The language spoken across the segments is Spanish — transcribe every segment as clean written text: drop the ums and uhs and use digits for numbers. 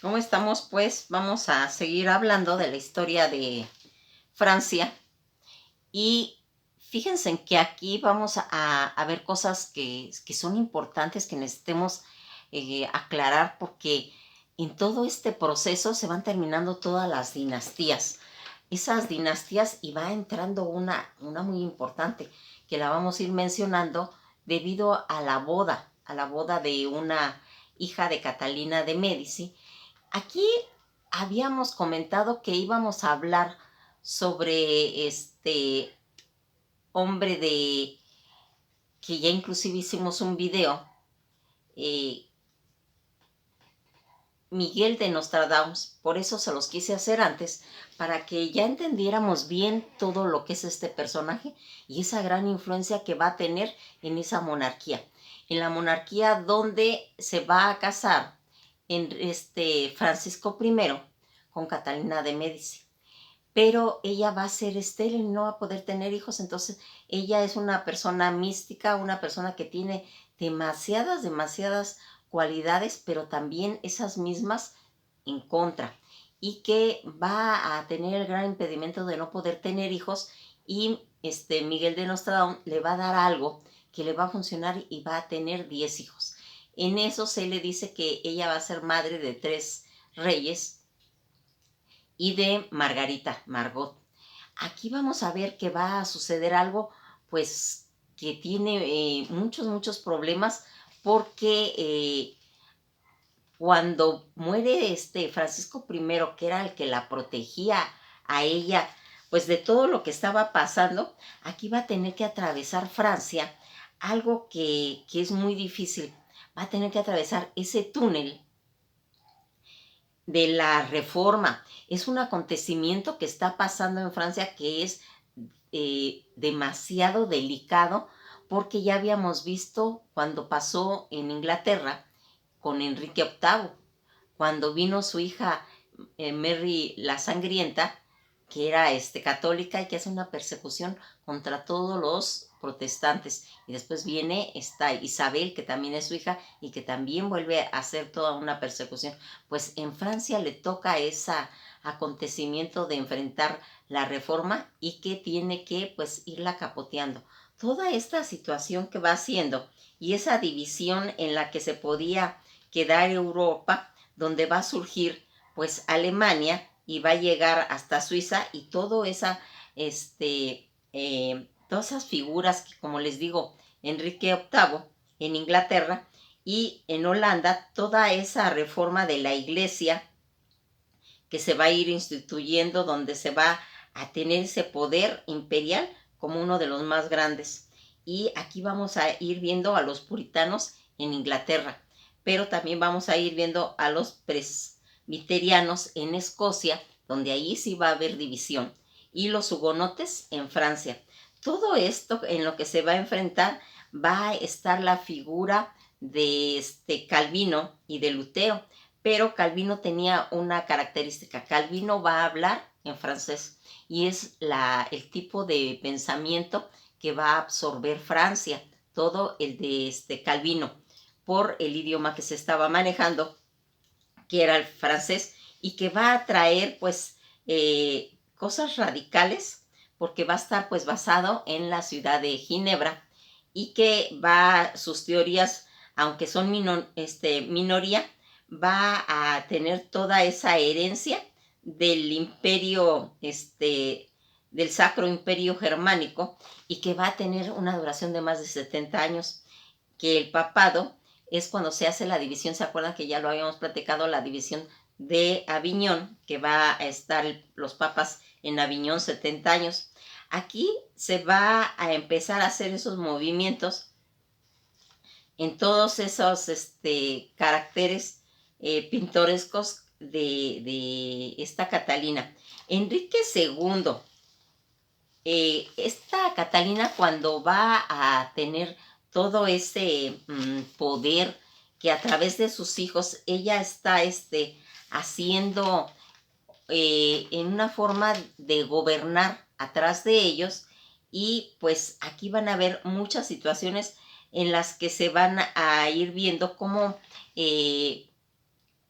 ¿Cómo estamos? Pues vamos a seguir hablando de la historia de Francia y fíjense en que aquí vamos a ver cosas que son importantes que necesitemos aclarar porque en todo este proceso se van terminando todas las dinastías. Esas dinastías y va entrando una muy importante que la vamos a ir mencionando debido a la boda de una hija de Catalina de Médici. Aquí habíamos comentado que íbamos a hablar sobre este hombre de que ya inclusive hicimos un video, eh, Miguel de Nostradamus. Por eso se los quise hacer antes, para que ya entendiéramos bien todo lo que es este personaje y esa gran influencia que va a tener en esa monarquía. En la monarquía donde se va a casar en Francisco I con Catalina de Médici, pero ella va a ser estéril, no va a poder tener hijos. Entonces ella es una persona mística, una persona que tiene demasiadas cualidades, pero también esas mismas en contra, y que va a tener el gran impedimento de no poder tener hijos. Y Miguel de Nostradamus le va a dar algo que le va a funcionar y va a tener 10 hijos. En eso se le dice que ella va a ser madre de 3 reyes y de Margarita, Margot. Aquí vamos a ver que va a suceder algo, pues, que tiene muchos problemas, porque cuando muere Francisco I, que era el que la protegía a ella, pues de todo lo que estaba pasando, aquí va a tener que atravesar Francia, algo que es muy difícil. Va a tener que atravesar ese túnel de la Reforma. Es un acontecimiento que está pasando en Francia que es demasiado delicado, porque ya habíamos visto cuando pasó en Inglaterra con Enrique VIII, cuando vino su hija Mary la Sangrienta, que era católica y que hace una persecución contra todos los protestantes. Y después viene esta Isabel, que también es su hija y que también vuelve a hacer toda una persecución. Pues en Francia le toca ese acontecimiento de enfrentar la reforma y que tiene que pues irla capoteando. Toda esta situación que va haciendo y esa división en la que se podía quedar Europa, donde va a surgir pues Alemania y va a llegar hasta Suiza, y todas esas figuras que, como les digo, Enrique VIII en Inglaterra, y en Holanda toda esa reforma de la iglesia que se va a ir instituyendo, donde se va a tener ese poder imperial como uno de los más grandes. Y aquí vamos a ir viendo a los puritanos en Inglaterra, pero también vamos a ir viendo a los presbiterianos en Escocia, donde ahí sí va a haber división, y los hugonotes en Francia. Todo esto en lo que se va a enfrentar va a estar la figura de Calvino y de Lutero, pero Calvino tenía una característica. Calvino va a hablar en francés y es el tipo de pensamiento que va a absorber Francia, todo el de Calvino, por el idioma que se estaba manejando, que era el francés, y que va a traer pues cosas radicales, porque va a estar pues basado en la ciudad de Ginebra, y que sus teorías, aunque son minoría, va a tener toda esa herencia del imperio, del Sacro Imperio Germánico, y que va a tener una duración de más de 70 años, que el papado es cuando se hace la división. ¿Se acuerdan que ya lo habíamos platicado? La división de Aviñón, que va a estar los papas en Aviñón 70 años. Aquí se va a empezar a hacer esos movimientos en todos esos caracteres pintorescos de esta Catalina. Enrique II, esta Catalina, cuando va a tener todo ese poder, que a través de sus hijos ella está haciendo en una forma de gobernar atrás de ellos. Y pues aquí van a haber muchas situaciones en las que se van a ir viendo cómo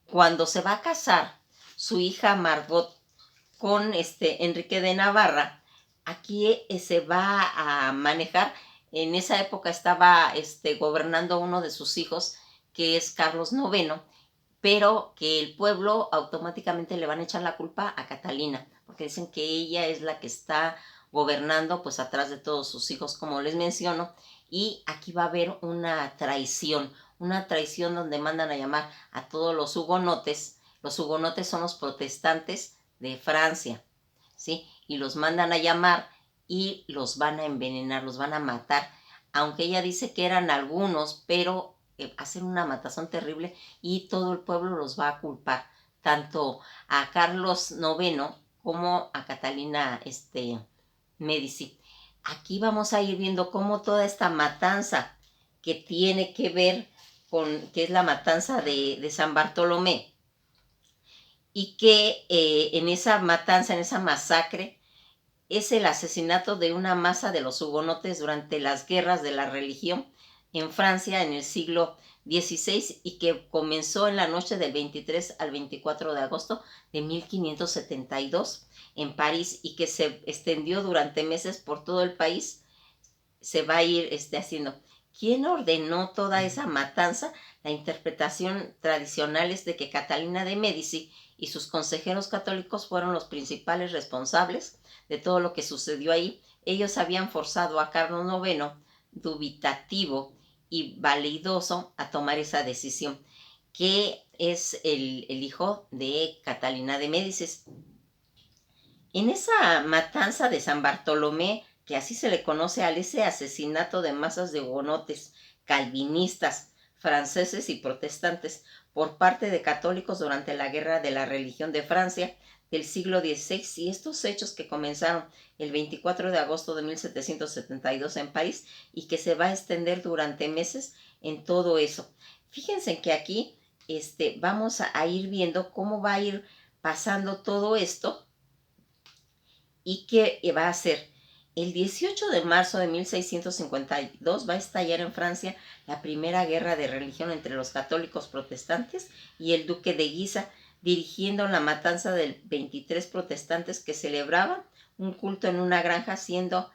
cuando se va a casar su hija Margot con Enrique de Navarra, aquí se va a manejar. En esa época estaba gobernando uno de sus hijos, que es Carlos IX, pero que el pueblo automáticamente le van a echar la culpa a Catalina, porque dicen que ella es la que está gobernando pues atrás de todos sus hijos, como les menciono, y aquí va a haber una traición donde mandan a llamar a todos los hugonotes. Los hugonotes son los protestantes de Francia, ¿sí? Y los mandan a llamar y los van a envenenar, los van a matar, aunque ella dice que eran algunos, pero hacen una matazón terrible y todo el pueblo los va a culpar, tanto a Carlos IX como a Catalina Medici. Aquí vamos a ir viendo cómo toda esta matanza que tiene que ver con, que es la matanza de San Bartolomé, y que en esa matanza, en esa masacre, es el asesinato de una masa de los hugonotes durante las guerras de la religión en Francia en el siglo XVI y que comenzó en la noche del 23 al 24 de agosto de 1572 en París y que se extendió durante meses por todo el país. Se va a ir haciendo. ¿Quién ordenó toda esa matanza? La interpretación tradicional es de que Catalina de Medici y sus consejeros católicos fueron los principales responsables de todo lo que sucedió ahí. Ellos habían forzado a Carlos IX, dubitativo y validoso, a tomar esa decisión, que es el hijo de Catalina de Médicis. En esa matanza de San Bartolomé, que así se le conoce a ese asesinato de masas de hugonotes, calvinistas, franceses y protestantes por parte de católicos durante la Guerra de la Religión de Francia del siglo XVI, y estos hechos que comenzaron el 24 de agosto de 1772 en París y que se va a extender durante meses en todo eso. Fíjense que aquí vamos a ir viendo cómo va a ir pasando todo esto. ¿Y qué va a hacer? El 18 de marzo de 1652 va a estallar en Francia la primera guerra de religión entre los católicos protestantes y el duque de Guisa, dirigiendo la matanza de 23 protestantes que celebraban un culto en una granja, siendo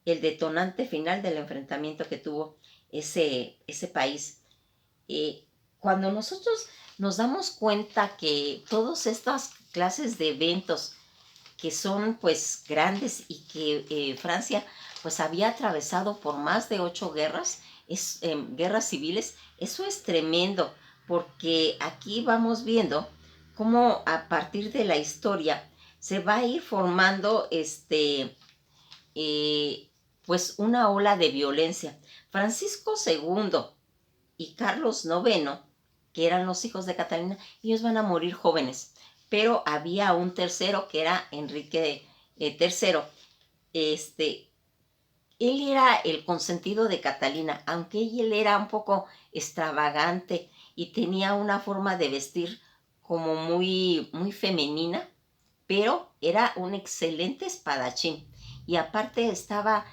el detonante final del enfrentamiento que tuvo ese país. Cuando nosotros nos damos cuenta que todas estas clases de eventos que son pues grandes y que Francia pues había atravesado por más de 8 guerras, guerras civiles, eso es tremendo, porque aquí vamos viendo cómo a partir de la historia se va a ir formando pues una ola de violencia. Francisco II y Carlos IX, que eran los hijos de Catalina, ellos van a morir jóvenes, pero había un tercero que era Enrique III. Él era el consentido de Catalina, aunque él era un poco extravagante y tenía una forma de vestir como muy, muy femenina, pero era un excelente espadachín. Y aparte estaba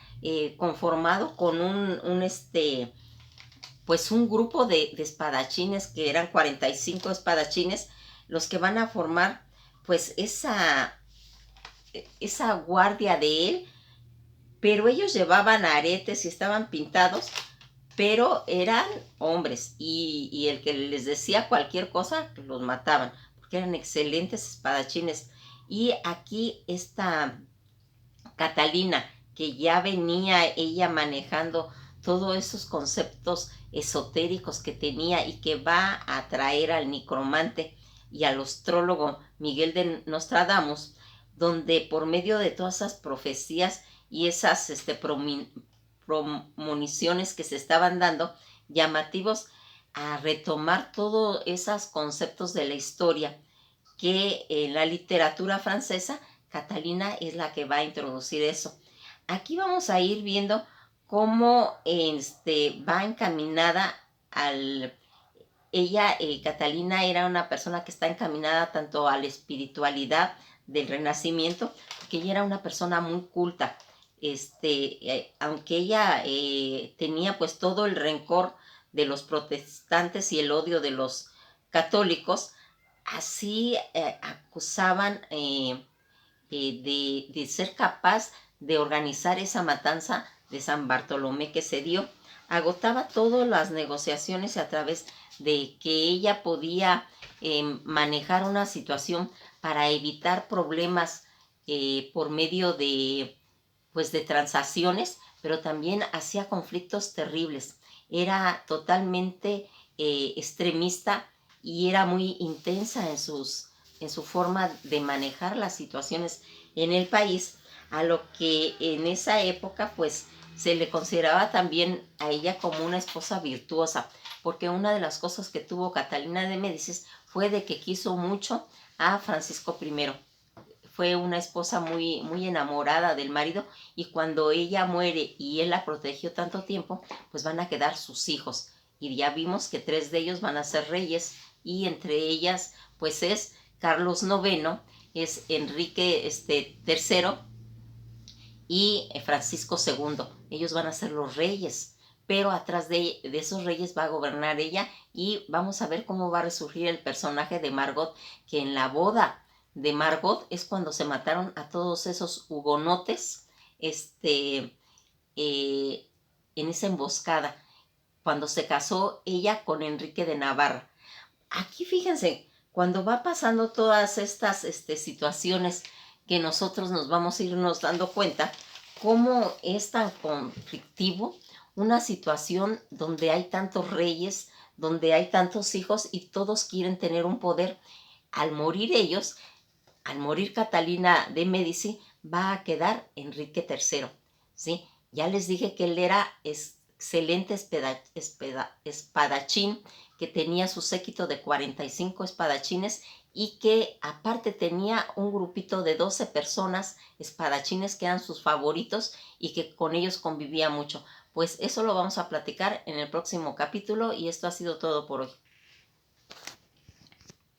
conformado con pues un grupo de espadachines, que eran 45 espadachines, los que van a formar pues esa guardia de él, pero ellos llevaban aretes y estaban pintados, pero eran hombres y el que les decía cualquier cosa los mataban, porque eran excelentes espadachines. Y aquí esta Catalina, que ya venía ella manejando todos esos conceptos esotéricos que tenía y que va a atraer al necromante y al astrólogo Miguel de Nostradamus, donde por medio de todas esas profecías y esas premoniciones que se estaban dando, llamativos a retomar todos esos conceptos de la historia que en la literatura francesa, Catalina es la que va a introducir eso. Aquí vamos a ir viendo cómo va encaminada al... Ella, Catalina, era una persona que está encaminada tanto a la espiritualidad del Renacimiento, porque ella era una persona muy culta. Aunque ella tenía pues todo el rencor de los protestantes y el odio de los católicos, así acusaban de ser capaz de organizar esa matanza de San Bartolomé que se dio. Agotaba todas las negociaciones a través de que ella podía manejar una situación para evitar problemas por medio de, pues, de transacciones, pero también hacía conflictos terribles. Era totalmente extremista y era muy intensa en su forma de manejar las situaciones en el país, a lo que en esa época pues se le consideraba también a ella como una esposa virtuosa, porque una de las cosas que tuvo Catalina de Médicis fue de que quiso mucho a Francisco I. Fue una esposa muy, muy enamorada del marido, y cuando ella muere y él la protegió tanto tiempo, pues van a quedar sus hijos. Y ya vimos que 3 de ellos van a ser reyes, y entre ellas pues es Carlos IX, es Enrique III y Francisco II. Ellos van a ser los reyes, pero atrás de esos reyes va a gobernar ella, y vamos a ver cómo va a resurgir el personaje de Margot, que en la boda de Margot es cuando se mataron a todos esos hugonotes en esa emboscada, cuando se casó ella con Enrique de Navarra. Aquí fíjense, cuando va pasando todas estas situaciones, que nosotros nos vamos a irnos dando cuenta cómo es tan conflictivo una situación donde hay tantos reyes, donde hay tantos hijos y todos quieren tener un poder. Al morir ellos, al morir Catalina de Médici, va a quedar Enrique III, ¿sí? Ya les dije que él era excelente espadachín, que tenía su séquito de 45 espadachines, y que aparte tenía un grupito de 12 personas espadachines que eran sus favoritos y que con ellos convivía mucho. Pues eso lo vamos a platicar en el próximo capítulo, y esto ha sido todo por hoy.